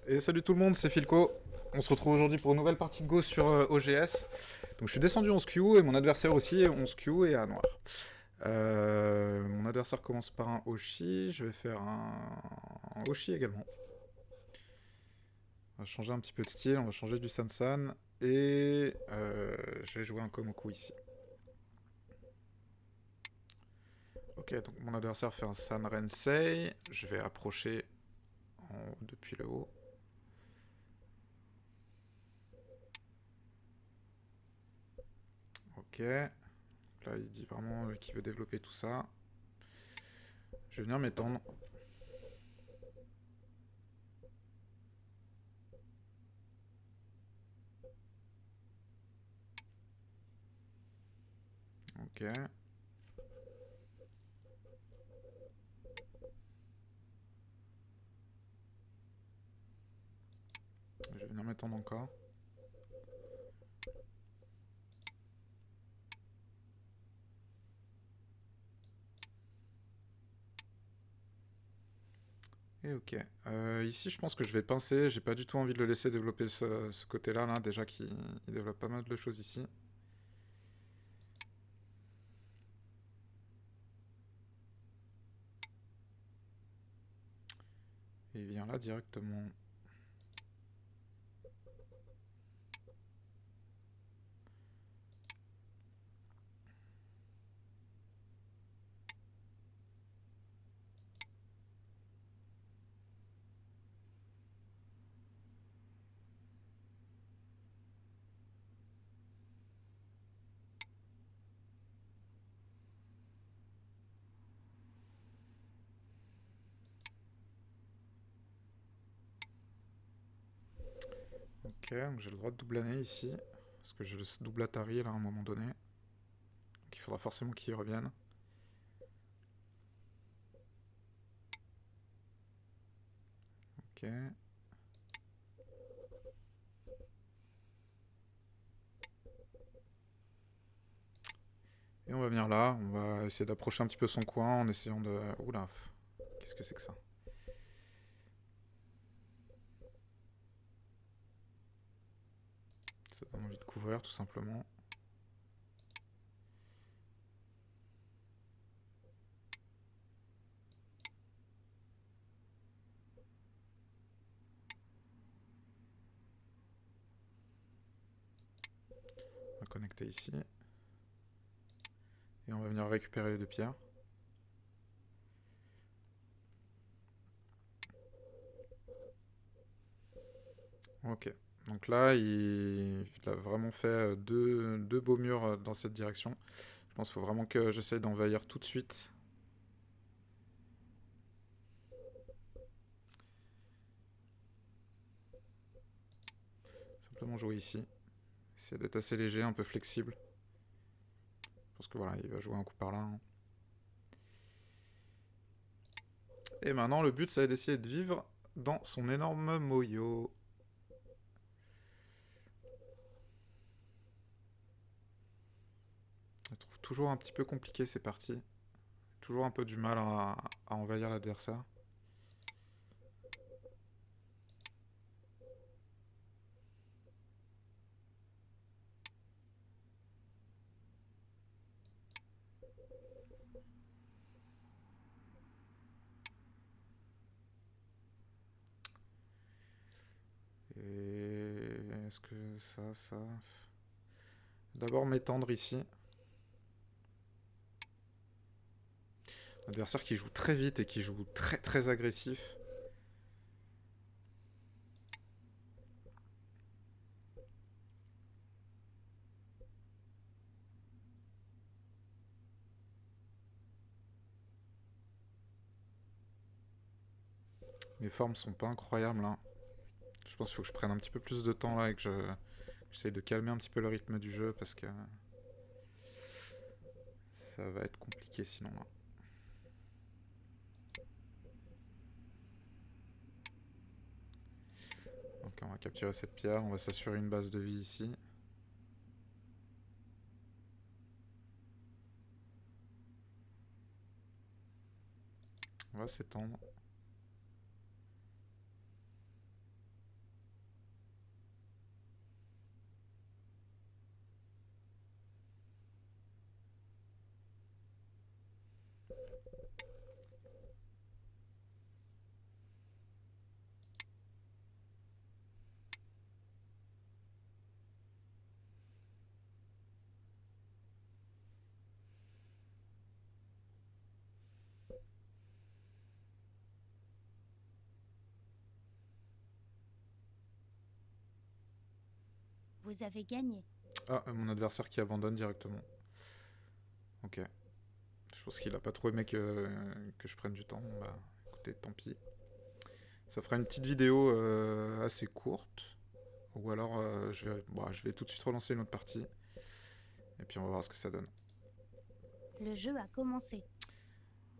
Et salut tout le monde, c'est Filco. On se retrouve aujourd'hui pour une nouvelle partie de Go sur OGS. Donc je suis descendu 11 Q et mon adversaire aussi est 11 Q et à noir. Mon adversaire commence par un Oshi, je vais faire un Oshi également. On va changer un petit peu de style, on va changer du Sansan et je vais jouer un Komoku ici. Ok, donc mon adversaire fait un San Rensei, je vais approcher depuis le haut. Ok, là il dit vraiment qu'il veut développer tout ça. Je vais venir m'étendre. Ok. Je vais venir m'étendre encore. Et ok. Ici, je pense que je vais pincer. J'ai pas du tout envie de le laisser développer ce côté-là, là. Déjà qu'il développe pas mal de choses ici. Et il vient là directement. Ok, donc j'ai le droit de doublaner ici. Parce que j'ai le double Atari là à un moment donné. Donc il faudra forcément qu'il revienne. Ok. Et on va venir là. On va essayer d'approcher un petit peu son coin en essayant de... Oula, qu'est-ce que c'est que ça? Ça donne envie de couvrir tout simplement. On va connecter ici. Et on va venir récupérer les deux pierres. Ok. Donc là, il a vraiment fait deux beaux murs dans cette direction. Je pense qu'il faut vraiment que j'essaye d'envahir tout de suite. Simplement jouer ici. Essayer d'être assez léger, un peu flexible. Parce que voilà, il va jouer un coup par là, hein. Et maintenant, le but, ça va être d'essayer de vivre dans son énorme moyo. Je trouve toujours un petit peu compliqué ces parties. Toujours un peu du mal à envahir l'adversaire. Et est-ce que ça... D'abord m'étendre ici. L'adversaire qui joue très vite et qui joue très très agressif. Mes formes sont pas incroyables là. Je pense qu'il faut que je prenne un petit peu plus de temps là et que j'essaye de calmer un petit peu le rythme du jeu parce que ça va être compliqué sinon là. Donc on va capturer cette pierre, on va s'assurer une base de vie ici. On va s'étendre. Vous avez gagné. Ah, mon adversaire qui abandonne directement. Ok. Je pense qu'il a pas trop aimé que je prenne du temps. Bah, écoutez, tant pis. Ça fera une petite vidéo assez courte. Ou alors, je vais tout de suite relancer une autre partie. Et puis on va voir ce que ça donne. Le jeu a commencé.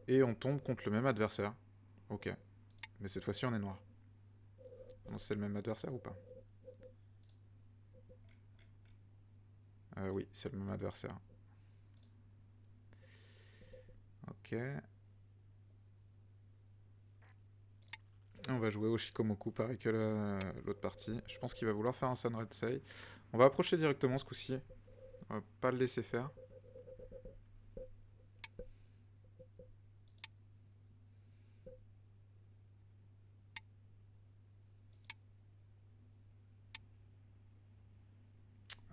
Et on tombe contre le même adversaire. Ok. Mais cette fois-ci, on est noir. Non, c'est le même adversaire ou pas? Oui, c'est le même adversaire. Ok. On va jouer au Shikomoku, pareil que l'autre partie. Je pense qu'il va vouloir faire un Sunred Sei. On va approcher directement ce coup-ci. On va pas le laisser faire.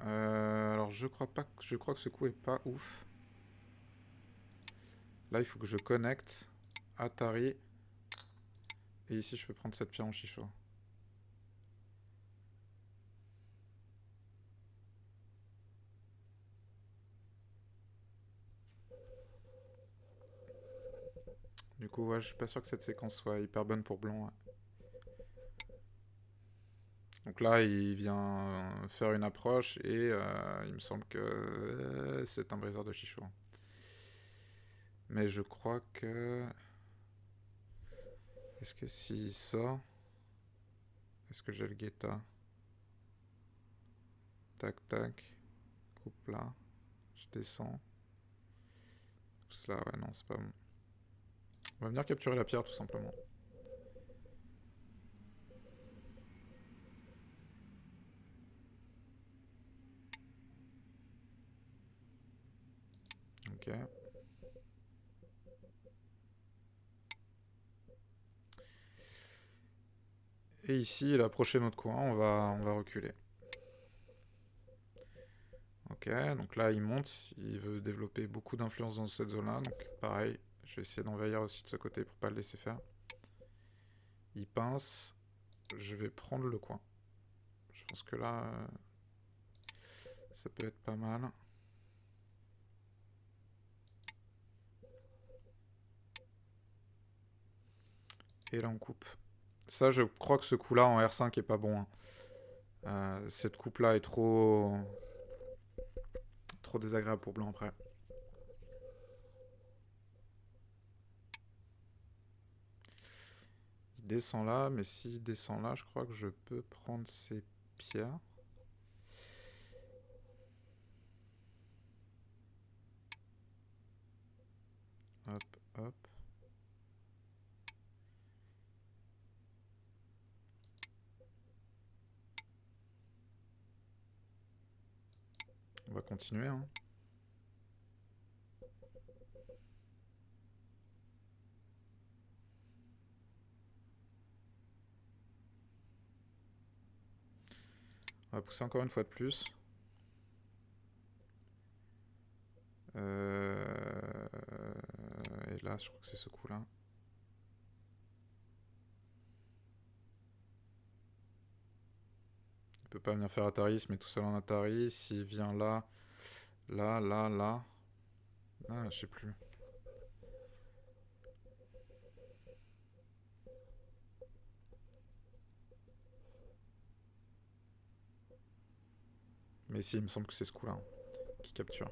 Alors je crois que ce coup est pas ouf. Là, il faut que je connecte Atari. Et ici, je peux prendre cette pierre en chicho. Du coup, ouais, je suis pas sûr que cette séquence soit hyper bonne pour blanc. Ouais. Donc là, il vient faire une approche et il me semble que c'est un briseur de chicho. Mais je crois que... Est-ce que s'il sort... Est-ce que j'ai le guetta? Tac, tac. Coupe là. Je descends. Tout cela, ouais, non, c'est pas bon. On va venir capturer la pierre, tout simplement. Ok. Et ici, il a approché notre coin, on va reculer. Ok, donc là, il monte, il veut développer beaucoup d'influence dans cette zone-là, donc pareil, je vais essayer d'envahir aussi de ce côté pour pas le laisser faire. Il pince, je vais prendre le coin. Je pense que là, ça peut être pas mal. Et là, on coupe. Ça, je crois que ce coup-là en R5 est pas bon. Hein. Cette coupe-là est trop désagréable pour blanc après. Il descend là, mais s'il descend là, je crois que je peux prendre ces pierres. Hop, hop. On va continuer. Hein. On va pousser encore une fois de plus. Et là, je crois que c'est ce coup-là. Il peut pas venir faire Atari, il se met tout seul en Atari. S'il vient là, là, là, là. Ah, je sais plus. Mais si, il me semble que c'est ce coup-là qui capture.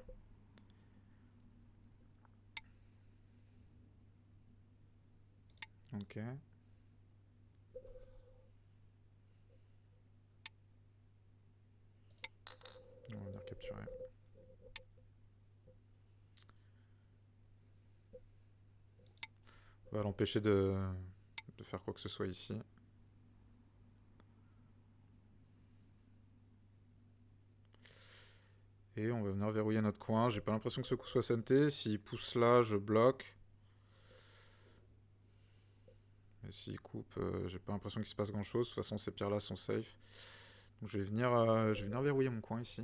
Ok. On va venir capturer. On va l'empêcher de faire quoi que ce soit ici. Et on va venir verrouiller notre coin. J'ai pas l'impression que ce coup soit santé. S'il pousse là, je bloque. Et s'il coupe, j'ai pas l'impression qu'il se passe grand chose. De toute façon, ces pierres-là sont safe. Donc je vais venir verrouiller mon coin ici.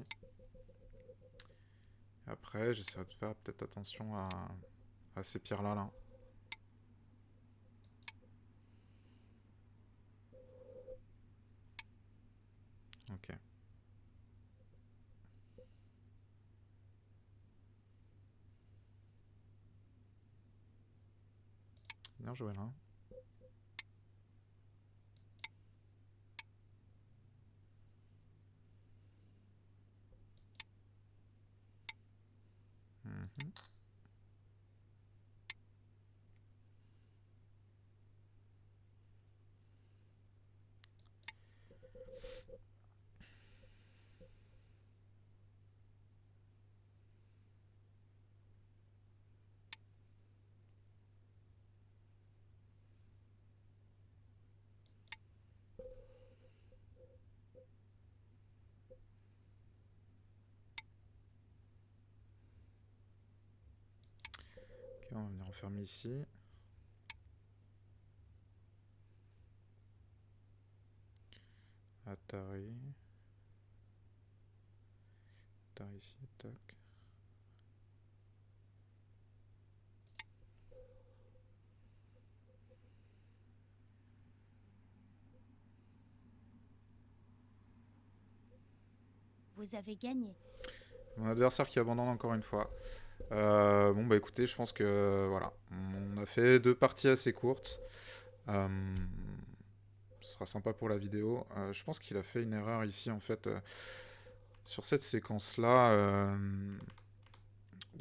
Et après, j'essaierai de faire peut-être attention à ces pierres-là. Là. Ok. Bien joué là. Mhm. Ok, on va venir enfermer ici. Atari. Atari ici, tac. Vous avez gagné. Mon adversaire qui abandonne encore une fois. Bon bah écoutez, je pense que voilà, on a fait 2 parties assez courtes. Ce sera sympa pour la vidéo. Je pense qu'il a fait une erreur ici en fait sur cette séquence là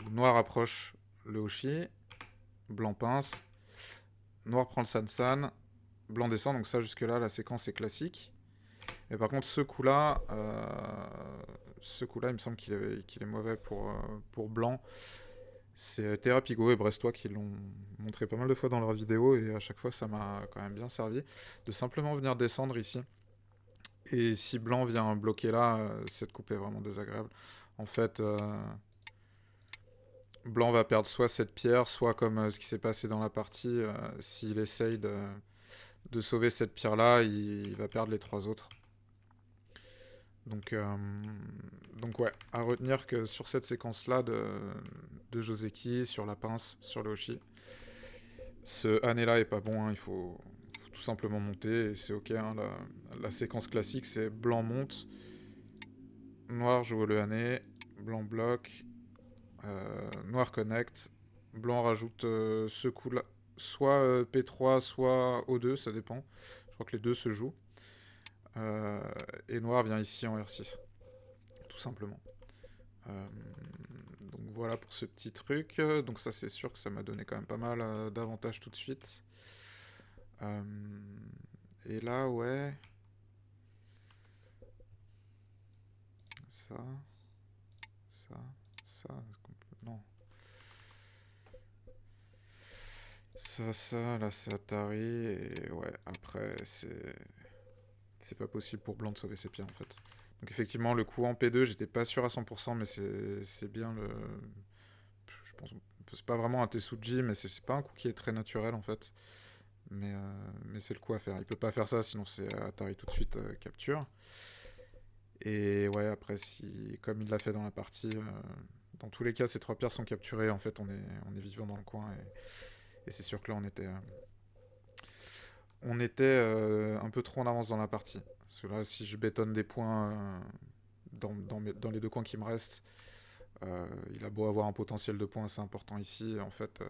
où noir approche le Hoshi, blanc pince, noir prend le Sansan, blanc descend, donc ça jusque là la séquence est classique. Et par contre ce coup là il me semble qu'il est mauvais pour blanc. C'est Therapigo et Brestois qui l'ont montré pas mal de fois dans leurs vidéos et à chaque fois ça m'a quand même bien servi de simplement venir descendre ici. Et si blanc vient bloquer là, cette coupe est vraiment désagréable. En fait, blanc va perdre soit cette pierre, soit comme ce qui s'est passé dans la partie, s'il essaye de sauver cette pierre là, il va perdre les 3 autres. Donc ouais, à retenir que sur cette séquence-là de Joseki, sur la pince, sur le Hoshi, ce Hane-là est pas bon, hein, il faut tout simplement monter, et c'est ok, hein, la séquence classique, c'est blanc monte, noir joue le Hane, blanc bloque, noir connect, blanc rajoute ce coup-là, soit P3, soit O2, ça dépend, je crois que les deux se jouent, et noir vient ici en R6. Tout simplement. Donc voilà pour ce petit truc. Donc ça c'est sûr que ça m'a donné quand même pas mal d'avantages tout de suite. Et là ouais. Ça. Ça. Ça. Non. Ça, là c'est Atari. Et ouais, après c'est... C'est pas possible pour blanc de sauver ses pieds en fait. Donc effectivement le coup en P2 j'étais pas sûr à 100% mais c'est bien le... Je pense... C'est pas vraiment un Tetsuji mais c'est pas un coup qui est très naturel en fait. Mais c'est le coup à faire. Il peut pas faire ça, sinon c'est Atari tout de suite capture. Et ouais, après, si, comme il l'a fait dans la partie, dans tous les cas, ces 3 pierres sont capturées. En fait, on est vivant dans le coin. Et c'est sûr que là, on était un peu trop en avance dans la partie. Parce que là, si je bétonne des points dans les 2 coins qui me restent, il a beau avoir un potentiel de points assez important ici. En fait,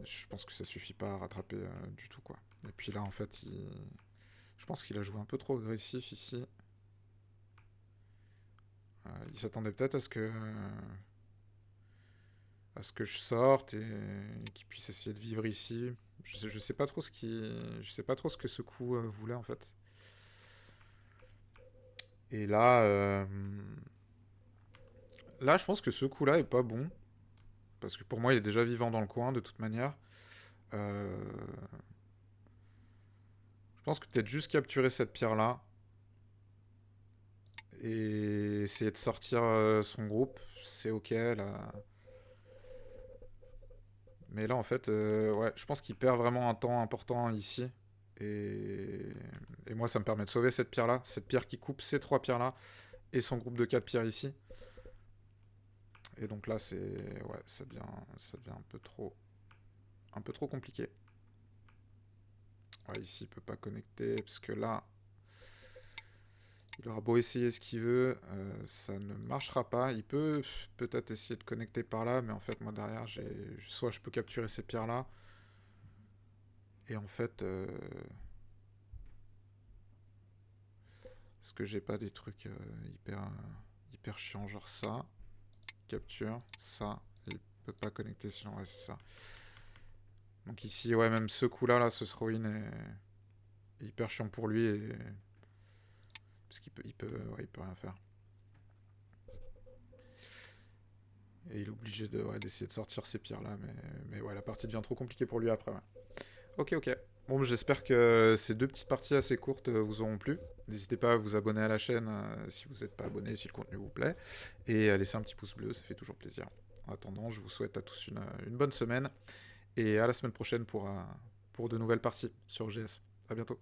je pense que ça suffit pas à rattraper du tout, quoi. Et puis là, en fait, je pense qu'il a joué un peu trop agressif ici. Il s'attendait peut-être à ce que je sorte et qu'il puisse essayer de vivre ici. Je sais pas trop je sais pas trop ce que ce coup voulait en fait. Et là, je pense que ce coup-là est pas bon parce que pour moi, il est déjà vivant dans le coin de toute manière. Euh, Je pense que peut-être juste capturer cette pierre-là et essayer de sortir son groupe, c'est ok là. Mais là, en fait, ouais, je pense qu'il perd vraiment un temps important ici. Et, et moi, ça me permet de sauver cette pierre-là. Cette pierre qui coupe ces 3 pierres-là et son groupe de 4 pierres ici. Et donc là, ouais, ça devient un peu trop compliqué. Ouais, ici, il peut pas connecter parce que là, il aura beau essayer ce qu'il veut, ça ne marchera pas. Il peut peut-être essayer de connecter par là, mais en fait, moi derrière, soit je peux capturer ces pierres-là, Et en fait, est-ce que j'ai pas des trucs hyper chiants, genre ça, capture, ça, il peut pas connecter sinon, ouais, c'est ça. Donc ici, ouais, même ce coup-là, là, ce throw-in est hyper chiant pour lui, parce qu'il peut rien faire. Et il est obligé d'essayer de sortir ces pierres-là, mais ouais, la partie devient trop compliquée pour lui après, ouais. Ok, ok. Bon, j'espère que ces deux petites parties assez courtes vous auront plu. N'hésitez pas à vous abonner à la chaîne si vous n'êtes pas abonné, si le contenu vous plaît. Et à laisser un petit pouce bleu, ça fait toujours plaisir. En attendant, je vous souhaite à tous une bonne semaine. Et à la semaine prochaine pour de nouvelles parties sur GS. À bientôt.